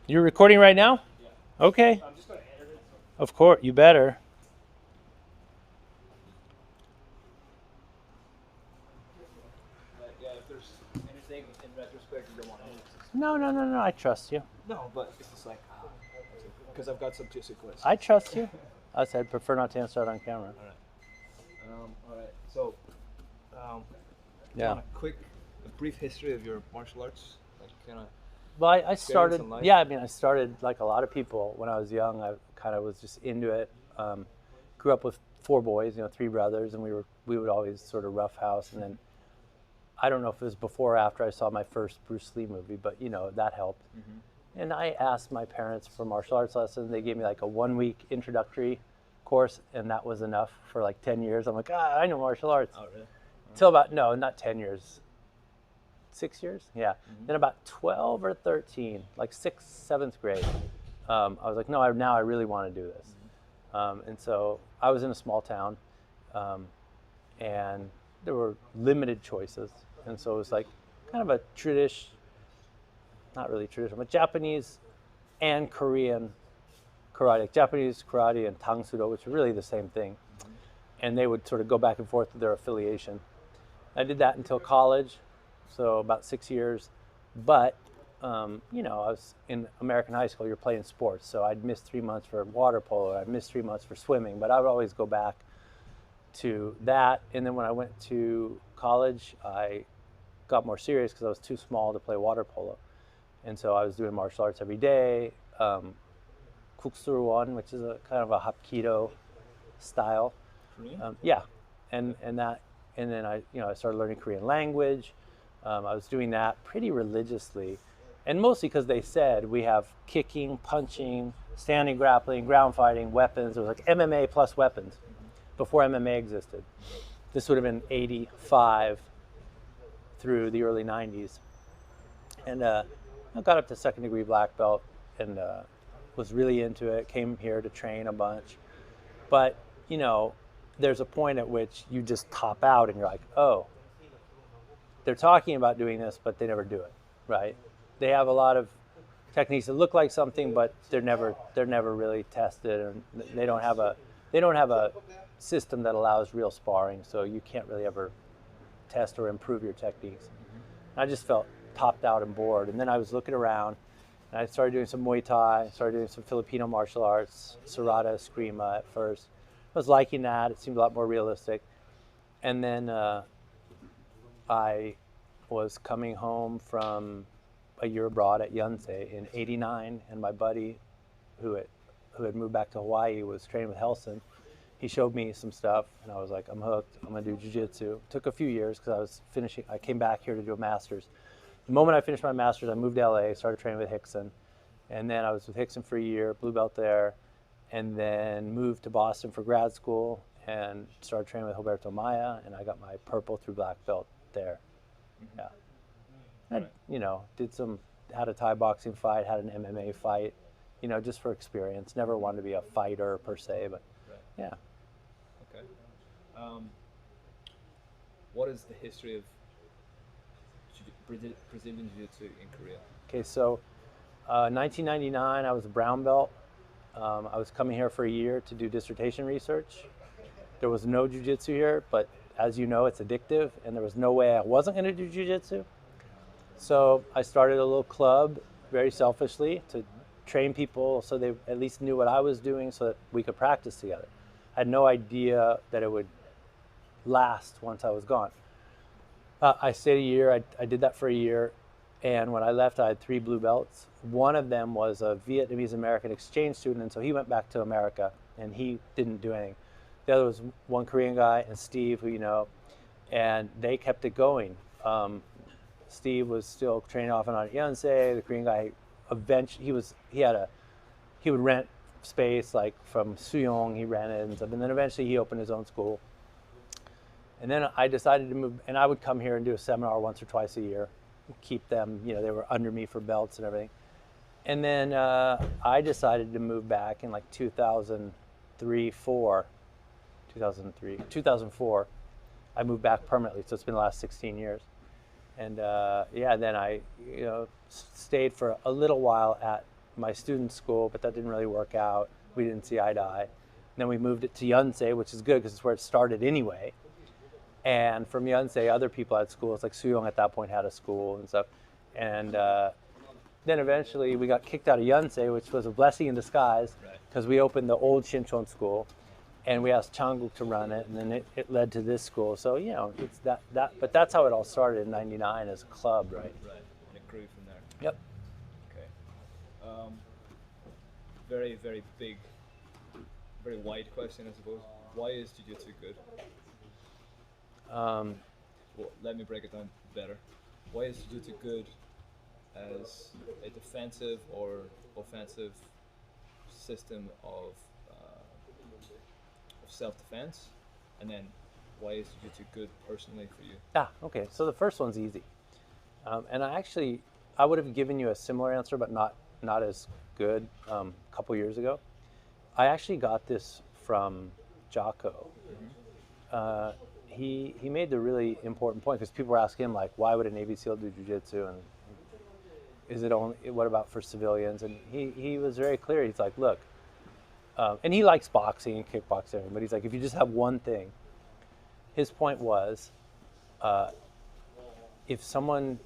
You're recording right now? Yeah. Okay. I'm just going to edit it. Of course, you better. Yeah, if there's anything in retrospect you don't want to use, No, no, no, no. I trust you. no, but it's just like, because I've got some juicy questions. I trust you. I said prefer not to answer it on camera. All right. All right. So, um, do you Yeah. want a brief history of your martial arts, like kind of Well, I experience started. in life? Yeah, I mean, I started like a lot of people when I was young. I kind of was just into it. Grew up with four boys, three brothers, and we would always sort of roughhouse. And then I don't know if it was before or after I saw my first Bruce Lee movie, but that helped. Mm-hmm. And I asked my parents for martial arts lessons. They gave me like a 1 week introductory course, and that was enough for like 10 years. I'm like, I know martial arts. Oh, really? Till about, no, not 10 years, 6 years? Yeah. Mm-hmm. Then about 12 or 13, like sixth, seventh grade, I was like, no, now I really want to do this. And so I was in a small town, and there were limited choices. And so it was like kind of a not really traditional, but Japanese and Korean karate, Japanese karate and Tang Sudo, which are really the same thing. Mm-hmm. And they would sort of go back and forth with their affiliation. I did that until college, so about 6 years. But, I was in American high school, you're playing sports. So I'd miss 3 months for water polo, I'd miss 3 months for swimming, but I would always go back to that. And then when I went to college, I got more serious because I was too small to play water polo. And so I was doing martial arts every day. Kuksuruan, which is a kind of a Hapkido style. Korean? Yeah, and that, and then I started learning Korean language. I was doing that pretty religiously, and mostly because they said we have kicking, punching, standing grappling, ground fighting, weapons. It was like MMA plus weapons before MMA existed. This would have been 85 through the early 90s. And I got up to second degree black belt and was really into it. Came here to train a bunch, but there's a point at which you just top out and you're like, oh, they're talking about doing this, but they never do it, right? They have a lot of techniques that look like something, but they're never really tested, and they don't have a system that allows real sparring, so you can't really ever test or improve your techniques. I just felt topped out and bored. And then I was looking around, and I started doing some Muay Thai, started doing some Filipino martial arts, Serrata, Eskrima at first. I was liking that. It seemed a lot more realistic. And then I was coming home from a year abroad at Yonsei in '89, and my buddy, who had moved back to Hawaii, was training with Helson. He showed me some stuff, and I was like, I'm hooked. I'm gonna do jiu-jitsu. It took a few years because I came back here to do a master's. The moment I finished my master's, I moved to LA, started training with Hickson, and then I was with Hickson for a year, blue belt there, and then moved to Boston for grad school and started training with Roberto Maya, and I got my purple through black belt there. Yeah, and had a Thai boxing fight, had an MMA fight, just for experience. Never wanted to be a fighter per se, but Right. yeah. Okay. Um, what is the history of Brazilian Jiu-Jitsu in Korea? Okay, so 1999, I was a brown belt. I was coming here for a year to do dissertation research. There was no jujitsu here, but as you know, it's addictive, and there was no way I wasn't going to do jujitsu. So I started a little club very selfishly to train people so they at least knew what I was doing so that we could practice together. I had no idea that it would last once I was gone. I stayed a year. I did that for a year. And when I left, I had three blue belts. One of them was a Vietnamese American exchange student, and so he went back to America and he didn't do anything. The other was one Korean guy and Steve, who and they kept it going. Steve was still training off and on at Yonsei. The Korean guy, eventually, he would rent space like from Suyong. He rented and stuff, and then eventually he opened his own school. And then I decided to move, and I would come here and do a seminar once or twice a year, keep them, they were under me for belts and everything. And then I decided to move back in like 2004. I moved back permanently, so it's been the last 16 years. And then I, stayed for a little while at my student school, but that didn't really work out. We didn't see eye to eye. And then we moved it to Yonsei, which is good because it's where it started anyway. And from Yonsei, other people had schools, like Suyong at that point had a school and stuff. And then eventually we got kicked out of Yonsei, which was a blessing in disguise because we opened the old Shinchon school and we asked Changguk to run it, and then it led to this school. So, you know, it's that, but that's how it all started in '99 as a club, right? Right, and it grew from there. Yep. Okay. Very, very big, very wide question, I suppose. Why is Jiu-Jitsu good? Well, let me break it down better. Why is Jiu-Jitsu good as a defensive or offensive system of self-defense? And then why is Jiu-Jitsu good personally for you? Okay. So the first one's easy. And I would have given you a similar answer, but not as good a couple years ago. I actually got this from Jocko. He made the really important point because people were asking him, like, why would a Navy SEAL do jiu-jitsu, and is it only, what about for civilians? And he was very clear. He's like, look, and he likes boxing and kickboxing, but he's like, if you just have one thing, his point was, if someone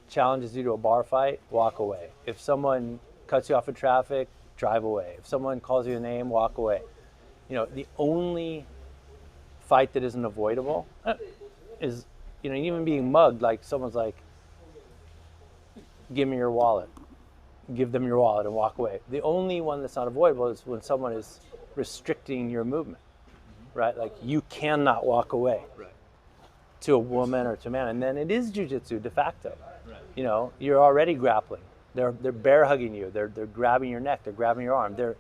challenges you to a bar fight, walk away. If someone cuts you off in traffic, drive away. If someone calls you a name, walk away. You know, the only fight that isn't avoidable is, you know, even being mugged, like someone's like, give me your wallet. Give them your wallet and walk away. The only one that's not avoidable is when someone is restricting your movement, right? Like you cannot walk away to a woman or to a man. And then it is jiu-jitsu de facto. You know, you're already grappling. They're bear hugging you. They're grabbing your neck. They're grabbing your arm. They're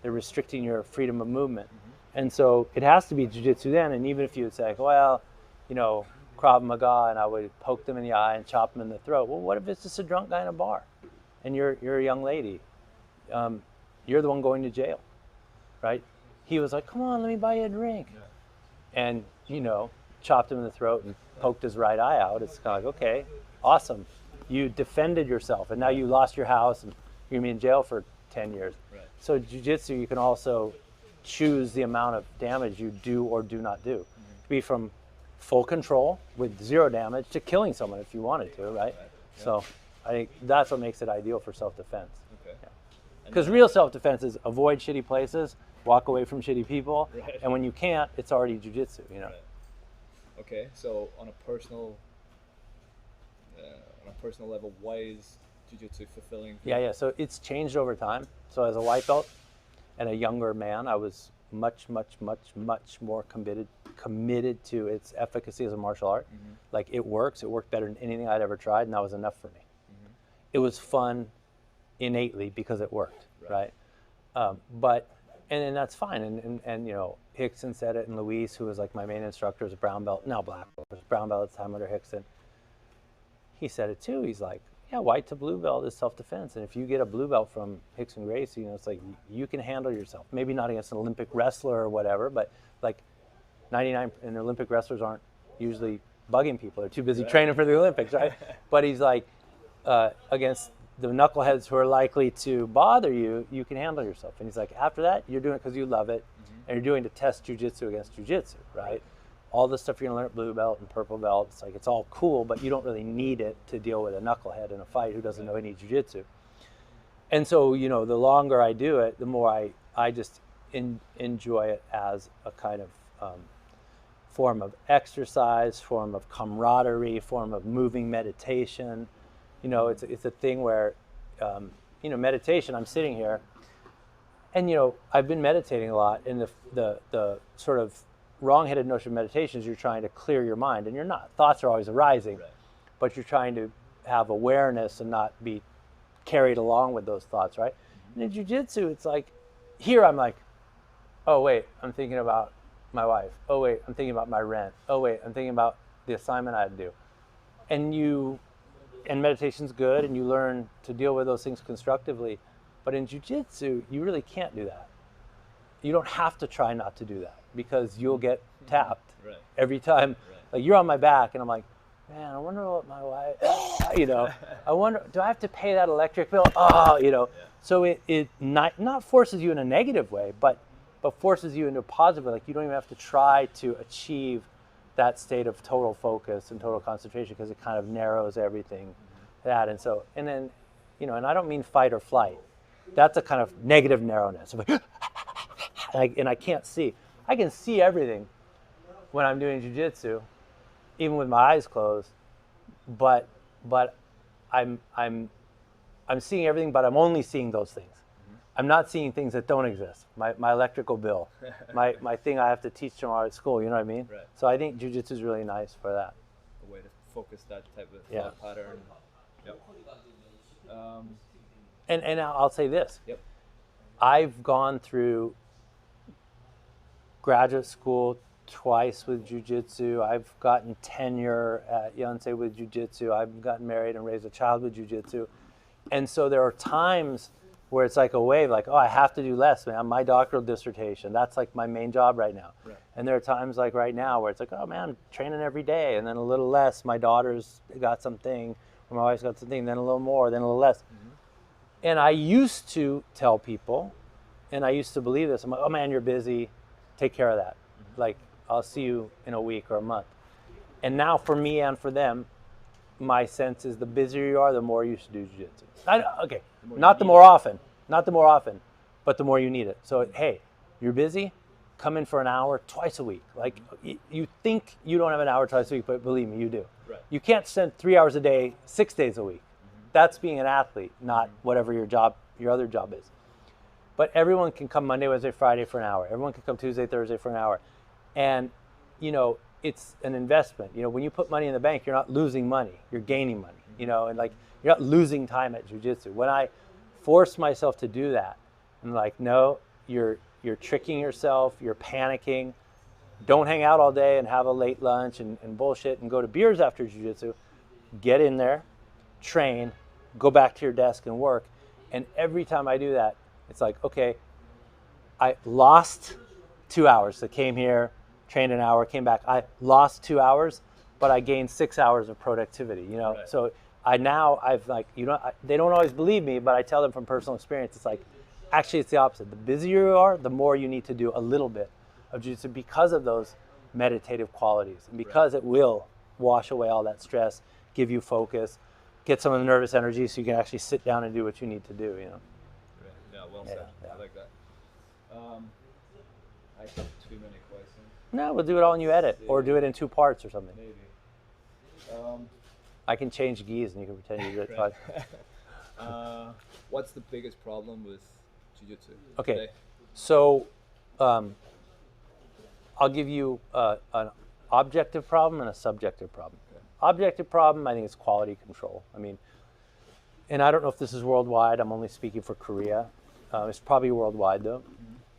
restricting your freedom of movement. And so it has to be jiu-jitsu then. And even if you would say, well, you know, Krav Maga, and I would poke them in the eye and chop them in the throat. Well, what if it's just a drunk guy in a bar, and you're a young lady? You're the one going to jail, right? He was like, come on, let me buy you a drink. And, you know, chopped him in the throat and poked his right eye out. It's kind of like, okay, awesome. You defended yourself, and now you lost your house, and you're going to be in jail for 10 years. So jiu-jitsu, you can also choose the amount of damage you do or do not do. To be from full control with zero damage to killing someone if you wanted to, right? So I think that's what makes it ideal for self-defense. Because real self-defense is avoid shitty places, walk away from shitty people, and when you can't, it's already jiu-jitsu, you know? Okay, so on a personal level, why is jiu-jitsu fulfilling? Yeah, so it's changed over time. So as a white belt and a younger man, I was much more committed to its efficacy as a martial art. Like it works. It worked better than anything I'd ever tried, and that was enough for me. It was fun innately because it worked, right? And that's fine. And you know, Hickson said it, and Luis, who was like my main instructor, was a brown belt, now black belt, was brown belt at the time under Hickson. He said it too. He's like, yeah, white to blue belt is self-defense. And if you get a blue belt from Hickson Gracie, you know, it's like you can handle yourself. Maybe not against an Olympic wrestler or whatever, but like 99 and Olympic wrestlers aren't usually bugging people. They're too busy training for the Olympics, right? But he's like, against the knuckleheads who are likely to bother you, you can handle yourself. And he's like, after that, you're doing it because you love it, and you're doing to test jiu-jitsu against jiu-jitsu, right? All the stuff you're gonna learn at blue belt and purple belt, it's like, it's all cool, but you don't really need it to deal with a knucklehead in a fight who doesn't know any jiu-jitsu. And so, you know, the longer I do it, the more I just enjoy it as a kind of form of exercise, form of camaraderie, form of moving meditation. You know, it's a thing where, you know, meditation, I'm sitting here, and, you know, I've been meditating a lot, and the sort of wrong-headed notion of meditation is you're trying to clear your mind, and you're not. Thoughts are always arising, but you're trying to have awareness and not be carried along with those thoughts, right? And in jiu-jitsu, it's like, here I'm like, oh wait, I'm thinking about my wife. Oh wait, I'm thinking about my rent. Oh wait, I'm thinking about the assignment I had to do. And meditation's good, and you learn to deal with those things constructively. But in jiu-jitsu, you really can't do that. You don't have to try not to do that, because you'll get tapped every time. Like, you're on my back, and I'm like, man, I wonder what my wife, I wonder, do I have to pay that electric bill? Oh. Yeah. So it not forces you in a negative way, but forces you into a positive way. Like you don't even have to try to achieve that state of total focus and total concentration because it kind of narrows everything. That and so and then, and I don't mean fight or flight. That's a kind of negative narrowness. And I can't see. I can see everything when I'm doing jujitsu, even with my eyes closed. But I'm seeing everything, but I'm only seeing those things. I'm not seeing things that don't exist. My electrical bill, my thing I have to teach tomorrow at school. You know what I mean? Right. So I think jujitsu is really nice for that. A way to focus that type of Yeah. thought pattern. Yep. And I'll say this. Yep. I've gone through graduate school twice with jiu-jitsu. I've gotten tenure at Yonsei with jiu-jitsu. I've gotten married and raised a child with jiu-jitsu. And so there are times where it's like a wave, like, oh, I have to do less, man. My doctoral dissertation, that's like my main job right now. Right. And there are times like right now where it's like, oh man, I'm training every day. And then a little less, my daughter's got something, or my wife's got something, then a little more, then a little less. And I used to tell people, and I used to believe this, I'm like, oh man, you're busy, take care of that. Like, I'll see you in a week or a month. And now for me and for them, my sense is the busier you are, the more you should do jiu-jitsu. Okay, not the more often, but the more you need it. So, hey, you're busy, come in for an hour twice a week. Like, you think you don't have an hour twice a week, but believe me, you do. Right. You can't spend 3 hours a day, 6 days a week. That's being an athlete, not whatever your other job is. But everyone can come Monday, Wednesday, Friday for an hour. Everyone can come Tuesday, Thursday for an hour. And, it's an investment. When you put money in the bank, you're not losing money, you're gaining money, and like, you're not losing time at jiu-jitsu. When I force myself to do that, I'm like, no, you're tricking yourself, you're panicking. Don't hang out all day and have a late lunch and bullshit and go to beers after jiu-jitsu. Get in there, train, go back to your desk and work. And every time I do that, it's like, okay, I lost 2 hours. So came here, trained an hour, came back. I lost 2 hours, but I gained 6 hours of productivity, Right. So I've like, they don't always believe me, but I tell them from personal experience, it's like, actually it's the opposite. The busier you are, the more you need to do a little bit of jiu-jitsu because of those meditative qualities and because it will wash away all that stress, give you focus, get some of the nervous energy so you can actually sit down and do what you need to do, Right. Yeah, well said. Yeah. I like that. I have too many questions. No, we'll do it all in Unedited or do it in 2 parts or something. Maybe. I can change geese and you can pretend you did it. What's the biggest problem with jiu-jitsu Okay, today? so I'll give you an objective problem and a subjective problem. Okay. Objective problem, I think, is quality control. I mean, and I don't know if this is worldwide. I'm only speaking for Korea. It's probably worldwide, though.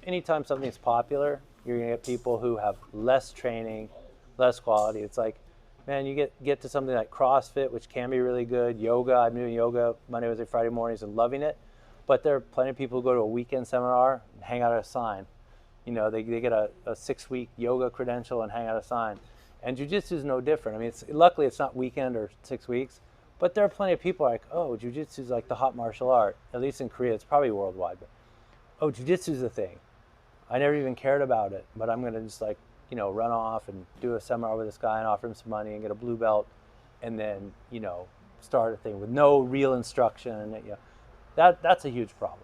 Anytime something's popular, you're going to get people who have less training, less quality. It's like, man, you get to something like CrossFit, which can be really good. Yoga, I'm doing yoga Monday, Wednesday, Friday mornings and loving it. But there are plenty of people who go to a weekend seminar and hang out at a sign. They get a 6-week yoga credential and hang out a sign. And jiu-jitsu is no different. I mean, luckily it's not weekend or 6 weeks, but there are plenty of people like, oh, jiu-jitsu is like the hot martial art. At least in Korea, it's probably worldwide. But, oh, jiu-jitsu is the thing. I never even cared about it, but I'm going to just run off and do a seminar with this guy and offer him some money and get a blue belt and then, start a thing with no real instruction. And, that's a huge problem.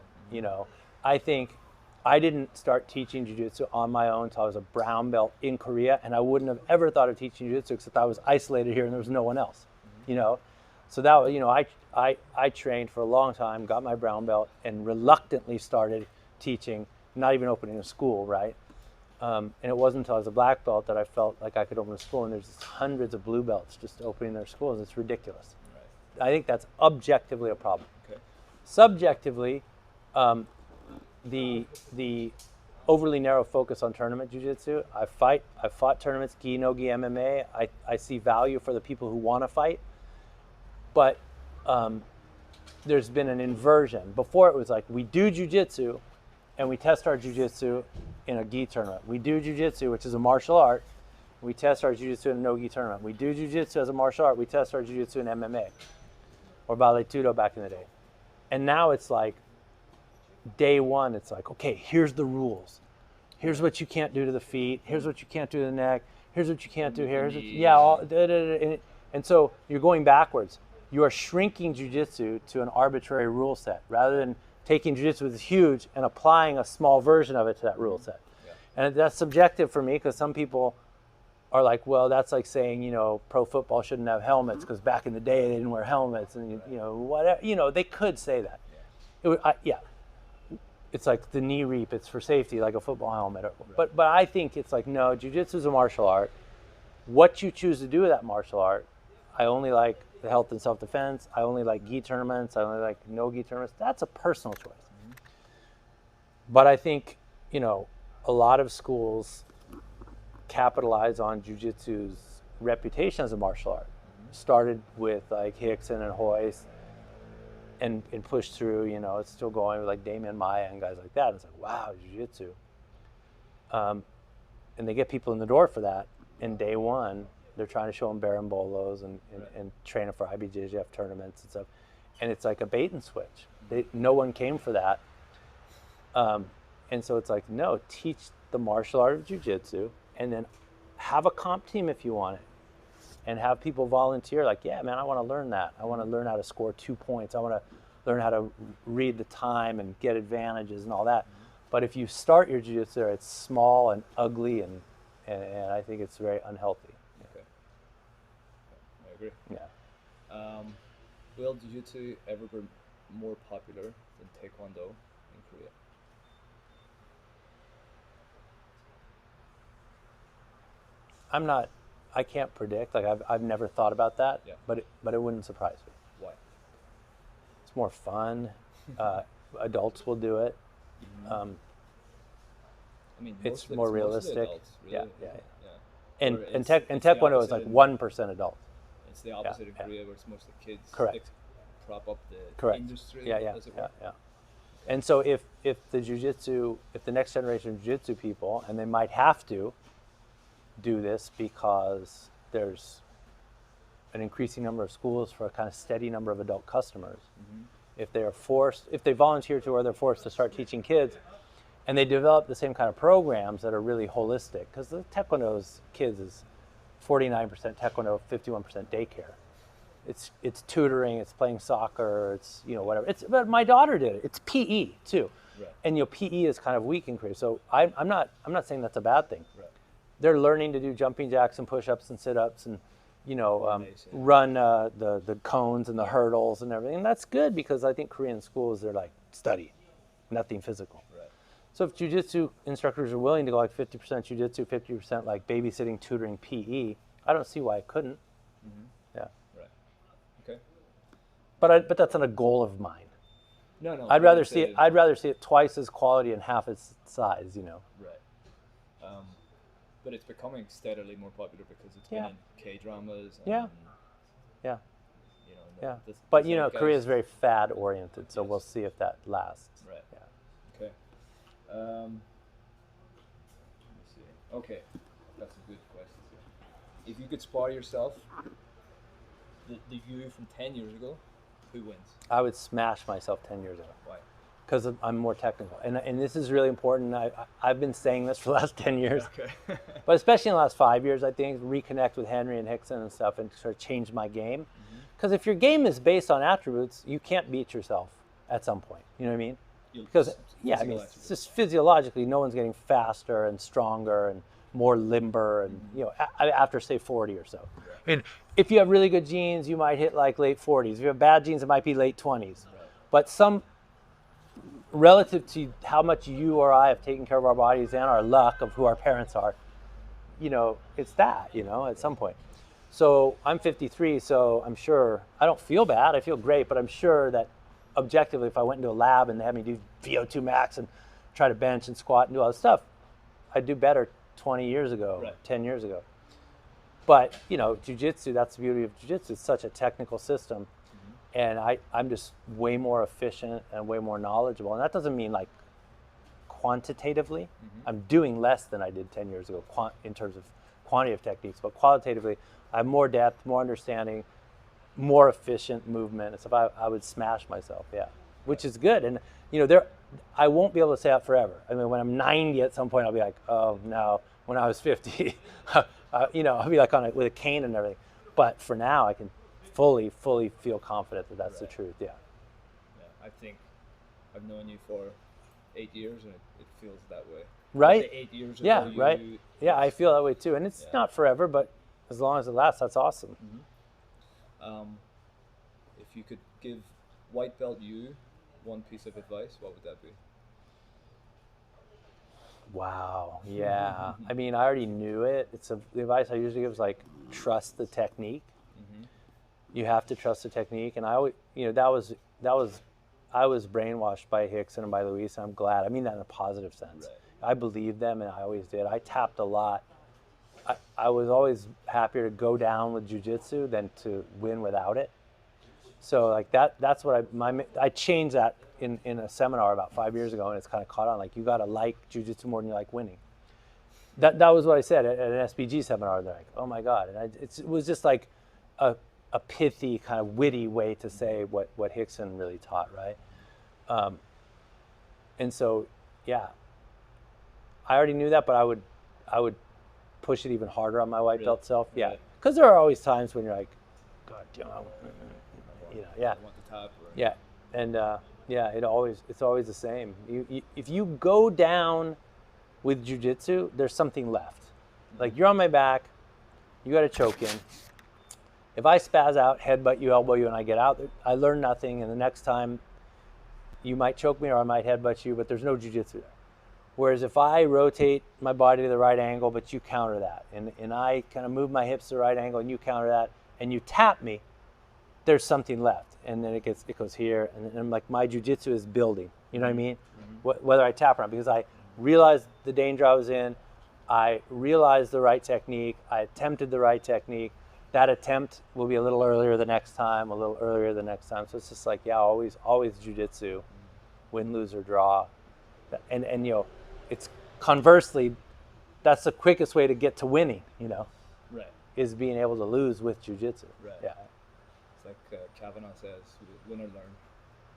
I think I didn't start teaching jiu-jitsu on my own until I was a brown belt in Korea, and I wouldn't have ever thought of teaching jiu-jitsu except I was isolated here and there was no one else, So that, I trained for a long time, got my brown belt, and reluctantly started teaching, not even opening a school, right? And it wasn't until I was a black belt that I felt like I could open a school, and there's hundreds of blue belts just opening their schools. It's ridiculous. Right. I think that's objectively a problem. Okay. Subjectively, the overly narrow focus on tournament jiu-jitsu. I fought tournaments, gi, no gi, MMA. I see value for the people who want to fight, but there's been an inversion. Before it was like, we do jiu-jitsu and we test our jiu-jitsu in a gi tournament. We do jiu-jitsu, which is a martial art. We test our jiu-jitsu in a no-gi tournament. We do jiu-jitsu as a martial art. We test our jiu-jitsu in MMA or Vale Tudo back in the day. And now it's like day one, it's like, okay, here's the rules. Here's what you can't do to the feet. Here's what you can't do to the neck. Here's what you can't do here. And so you're going backwards. You are shrinking jiu-jitsu to an arbitrary rule set rather than taking jiu-jitsu that's huge and applying a small version of it to that rule set. Yeah. And that's subjective for me because some people are like, well, that's like saying, you know, pro football shouldn't have helmets because back in the day they didn't wear helmets, and you know, whatever. You know, they could say that. Yeah. It's like the knee reap. It's for safety, like a football helmet. But I think it's like, no, jiu-jitsu is a martial art. What you choose to do with that martial art, I only like the health and self-defense. I only like gi tournaments. I only like no gi tournaments. That's a personal choice. Mm-hmm. But I think, you know, a lot of schools capitalize on jiu-jitsu's reputation as a martial art. Mm-hmm. Started with like Hickson and Hoyce and pushed through, you know, it's still going with like Damian Maya and guys like that. And it's like, wow, jiu-jitsu. And they get people in the door for that. And day one, they're trying to show them Barambolos and train them for IBJJF tournaments and stuff. And it's like a bait and switch. No one came for that. And so it's like, no, teach the martial art of jiu-jitsu and then have a comp team if you want it. And have people volunteer like, yeah, man, I want to learn that. I want to learn how to score 2 points. I want to learn how to read the time and get advantages and all that. Mm-hmm. But if you start your jiu-jitsu, it's small and ugly, and I think it's very unhealthy. Okay. I agree. Yeah. Will jiu-jitsu ever be more popular than taekwondo in Korea? I can't predict. Like I've never thought about that. Yeah. But it wouldn't surprise me. Why? It's more fun. Adults will do it. Mm-hmm. I mean, it's more realistic. Adults, really. Yeah. Or And taekwondo is like 1% adult. It's the opposite in Korea, where it's mostly kids. Correct. That prop up the industry. Yeah. And so if the next generation of jiu-jitsu people, and they might have to do this because there's an increasing number of schools for a kind of steady number of adult customers. Mm-hmm. If they volunteer to, or they're forced to start teaching kids, and they develop the same kind of programs that are really holistic, because the taekwondo's kids is 49% taekwondo, 51% daycare. It's tutoring, it's playing soccer, it's, you know, whatever. But my daughter did it. It's PE too, right. And you know, PE is kind of weak in Korea. So I'm not saying that's a bad thing. Right. They're learning to do jumping jacks and push-ups and sit-ups and, you know, run the cones and the hurdles and everything. And that's good, because I think Korean schools, they're like, study, nothing physical. Right. So if jiu-jitsu instructors are willing to go like 50% jiu-jitsu, 50% like babysitting, tutoring, PE, I don't see why I couldn't. Mm-hmm. Yeah. Right. Okay. But that's not a goal of mine. No. I'd rather see it twice as quality and half as size, you know. Right. But it's becoming steadily more popular because it's been in K-dramas. And, Yeah. You know, But you know, Korea is very fad oriented, so we'll see if that lasts. Right. Yeah. Okay. Let me see. Okay, that's a good question. If you could spar yourself, the you from 10 years ago, who wins? I would smash myself 10 years ago. Why? Because I'm more technical, and this is really important. I've been saying this for the last 10 years, okay. But especially in the last 5 years, I think reconnect with Henry and Hickson and stuff, and sort of change my game. Because if your game is based on attributes, you can't beat yourself at some point. You know what I mean? Because I mean, it's just physiologically, no one's getting faster and stronger and more limber, and you know, after say 40 or so. Right. I mean, if you have really good genes, you might hit like late 40s. If you have bad genes, it might be late 20s. Right. But relative to how much you or I have taken care of our bodies and our luck of who our parents are, you know, it's that, you know, at some point. So I'm 53, so I'm sure, I don't feel bad, I feel great, but I'm sure that objectively, if I went into a lab and they had me do VO2 max and try to bench and squat and do all this stuff, I'd do better 20 years ago, right. 10 years ago. But, you know, jiu-jitsu, that's the beauty of jiu-jitsu, it's such a technical system. And I'm just way more efficient and way more knowledgeable. And that doesn't mean like quantitatively. I'm doing less than I did 10 years ago in terms of quantity of techniques, but qualitatively, I have more depth, more understanding, more efficient movement and stuff. I would smash myself, yeah, which is good. And I won't be able to say that forever. I mean, when I'm 90 at some point, I'll be like, oh no. When I was 50, I'll be like with a cane and everything. But for now, I can fully feel confident that that's the truth. Yeah. Yeah, I think I've known you for 8 years, and it feels that way. Right? The 8 years Yeah. ago, Right. Yeah, I feel that way too, and it's not forever, but as long as it lasts, that's awesome. If you could give white belt you one piece of advice, what would that be? Wow. Yeah. I mean, I already knew it. The advice I usually give is like trust the technique. You have to trust the technique, and I always, I was brainwashed by Hickson and by Luis, and I'm glad. I mean that in a positive sense. Right. I believed them, and I always did. I tapped a lot. I was always happier to go down with jiu-jitsu than to win without it. So like that's what I changed that in a seminar about 5 years ago, and it's kind of caught on. Like, you got to like jiu-jitsu more than you like winning. That was what I said at an SBG seminar. They're like, oh my God. And it was just like a pithy, kind of witty way to say what Hickson really taught, right? And so, yeah, I already knew that, but I would push it even harder on my white belt self. Yeah, because there are always times when you're like, God, yeah, yeah, and yeah, it's always the same. If you go down with jiu-jitsu, there's something left. Like, you're on my back, you got to choke in. If I spaz out, headbutt you, elbow you, and I get out, I learn nothing, and the next time you might choke me or I might headbutt you, but there's no jiu-jitsu there. Whereas if I rotate my body to the right angle, but you counter that, and I kind of move my hips to the right angle and you counter that, and you tap me, there's something left. And then it goes here, and like, my jiu-jitsu is building. You know what I mean? Whether I tap or not, because I realized the danger I was in, I realized the right technique, I attempted the right technique. That attempt will be a little earlier the next time, a little earlier the next time. So it's just like, yeah, always jiu-jitsu, win, lose, or draw. And it's conversely, that's the quickest way to get to winning, Right. is being able to lose with jiu-jitsu. Right. Yeah. It's like Kavanaugh says, win or learn.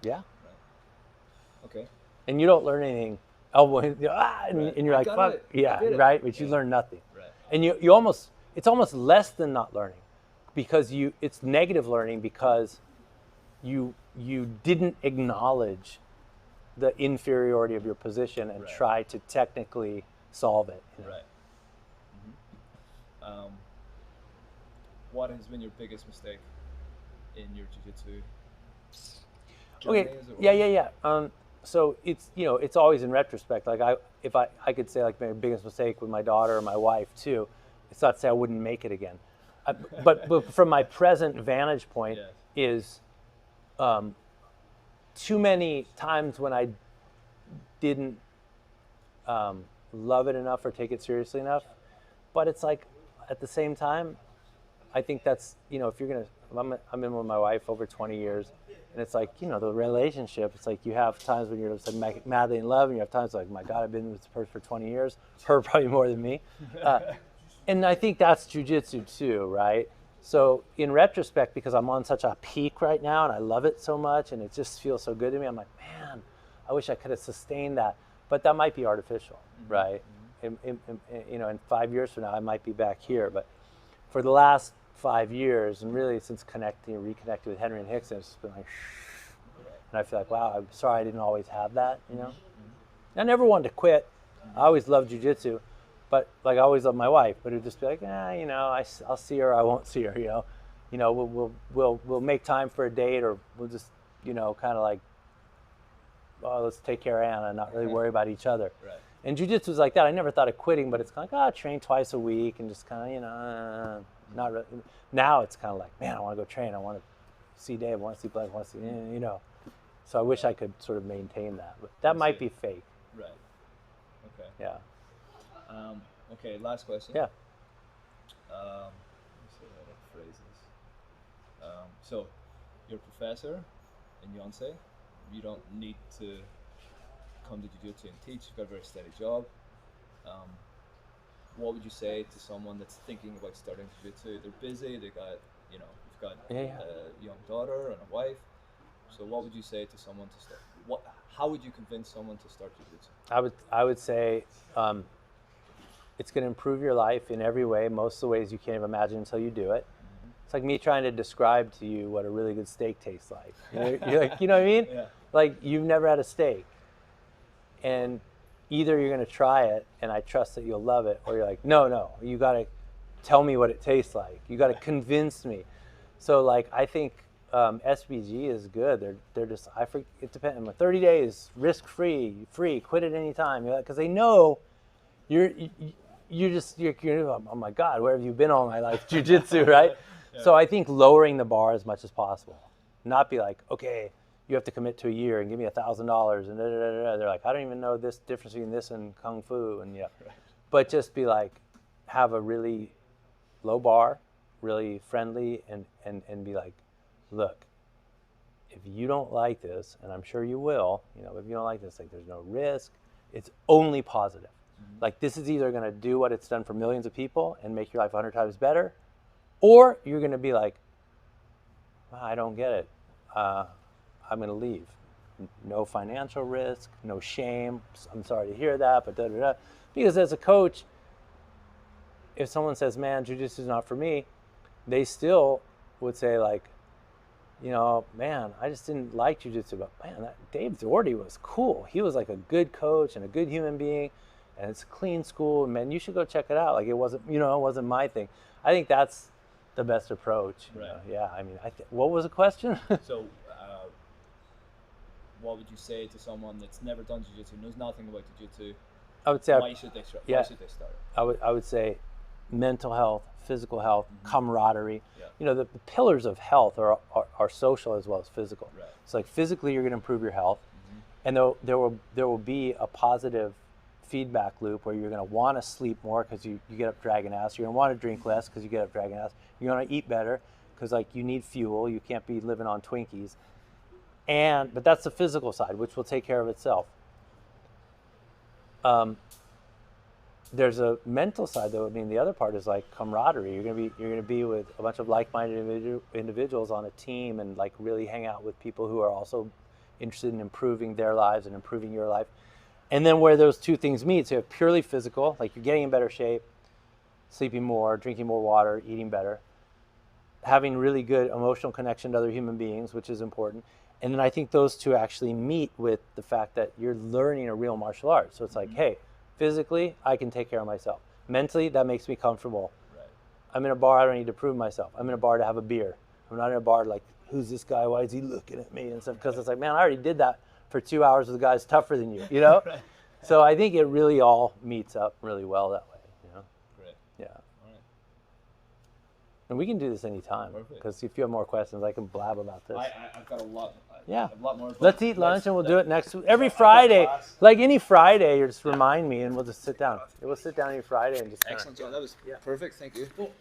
Yeah. Right. Okay. And you don't learn anything elbowing, and you're like, fuck, yeah, right? But you learn nothing. Right. And it's almost less than not learning, because it's negative learning, because you didn't acknowledge the inferiority of your position and try to technically solve it. Right. What has been your biggest mistake in your jiu-jitsu journey? Okay. Yeah. So it's always in retrospect. Like, if I could say, like, my biggest mistake with my daughter or my wife too, it's not to say I wouldn't make it again. But from my present vantage point, is too many times when I didn't love it enough or take it seriously enough. But it's like, at the same time, I think that's, if you're I'm in with my wife over 20 years, and it's like, the relationship, it's like, you have times when you're just like madly in love, and you have times like, my God, I've been with this person for 20 years, her probably more than me. And I think that's jiu-jitsu too, right? So in retrospect, because I'm on such a peak right now and I love it so much and it just feels so good to me, I'm like, man, I wish I could have sustained that. But that might be artificial, right? In 5 years from now, I might be back here. But for the last 5 years, and really since reconnecting with Henry and Hickson, it's been like, and I feel like, wow, I'm sorry I didn't always have that, I never wanted to quit. I always loved jiu-jitsu. But like, I always loved my wife, but it'd just be like, I'll see her, I won't see her, we'll make time for a date, or we'll just, kind of like, oh, let's take care of Anna and not really worry about each other. Right. And jiu-jitsu was like that. I never thought of quitting, but it's kind of like, train twice a week and just kind of, not really. Now it's kind of like, man, I want to go train. I want to see Dave, I want to see Blake, I want to see, So I wish I could sort of maintain that, but that might be fake. Right. Okay. Yeah. Okay, last question. Yeah. Let me see how to phrase this. So, you're a professor in Yonsei. You don't need to come to jiu-jitsu and teach. You've got a very steady job. what would you say to someone that's thinking about starting jiu-jitsu? They're busy. They got, you've got Yeah. a young daughter and a wife. So what would you say to someone to start? How would you convince someone to start jiu-jitsu? I would say it's going to improve your life in every way, most of the ways you can't even imagine until you do it. It's like me trying to describe to you what a really good steak tastes like. You're like, you know what I mean? Yeah. Like, you've never had a steak. And either you're going to try it, and I trust that you'll love it, or you're like, no, you got to tell me what it tastes like. You got to convince me. So, like, I think SBG is good. They're just, it depends. 30 days, risk-free, quit at any time. Because they know you're oh my God, where have you been all my life? Jiu-jitsu, right? Yeah. So I think lowering the bar as much as possible. Not be like, okay, you have to commit to a year and give me $1,000 and da, da, da, da. They're like, I don't even know this difference between this and Kung Fu. And yeah, right. But just be like, have a really low bar, really friendly, and be like, look, if you don't like this, and I'm sure you will, if you don't like this, like, there's no risk. It's only positive. Mm-hmm. Like, this is either going to do what it's done for millions of people and make your life 100 times better, or you're going to be like, I don't get it. I'm going to leave. No financial risk, no shame. I'm sorry to hear that, but da-da-da. Because as a coach, if someone says, man, jiu-jitsu is not for me, they still would say, like, man, I just didn't like jiu-jitsu, but man, that Dave Doherty was cool. He was like a good coach and a good human being, and it's a clean school, and man, you should go check it out. Like, it wasn't my thing. I think that's the best approach. Right. Yeah, I mean, what was the question? So, what would you say to someone that's never done jiu-jitsu, knows nothing about jiu-jitsu? I would say, why should they start? Yeah, why should they start? I would say mental health, physical health, mm-hmm. camaraderie. Yeah. The pillars of health are social as well as physical. Right. So, like, physically, you're going to improve your health, mm-hmm. and there will be a positive feedback loop where you're going to want to sleep more because you get up dragging ass. You're going to want to drink less because you get up dragging ass. You're going to eat better because, like, you need fuel. You can't be living on Twinkies. But that's the physical side, which will take care of itself. There's a mental side, though. I mean, the other part is like camaraderie. You're gonna be with a bunch of like-minded individuals on a team, and like really hang out with people who are also interested in improving their lives and improving your life. And then where those two things meet, so you have purely physical, like you're getting in better shape, sleeping more, drinking more water, eating better, having really good emotional connection to other human beings, which is important. And then I think those two actually meet with the fact that you're learning a real martial art. So it's like, hey, physically, I can take care of myself. Mentally, that makes me comfortable. Right. I'm in a bar, I don't need to prove myself. I'm in a bar to have a beer. I'm not in a bar like, who's this guy? Why is he looking at me? And stuff. Because it's like, man, I already did that for 2 hours with a guy who's tougher than you, Right. So I think it really all meets up really well that way, Great. Yeah. All right. And we can do this anytime, because if you have more questions, I can blab about this. I've got a lot. Yeah. A lot more. Let's eat lunch and we'll do it next week. Every Friday, like any Friday, you just remind me and we'll just sit down. We'll sit down any Friday and just. Excellent, John. That was perfect. Thank you. Cool.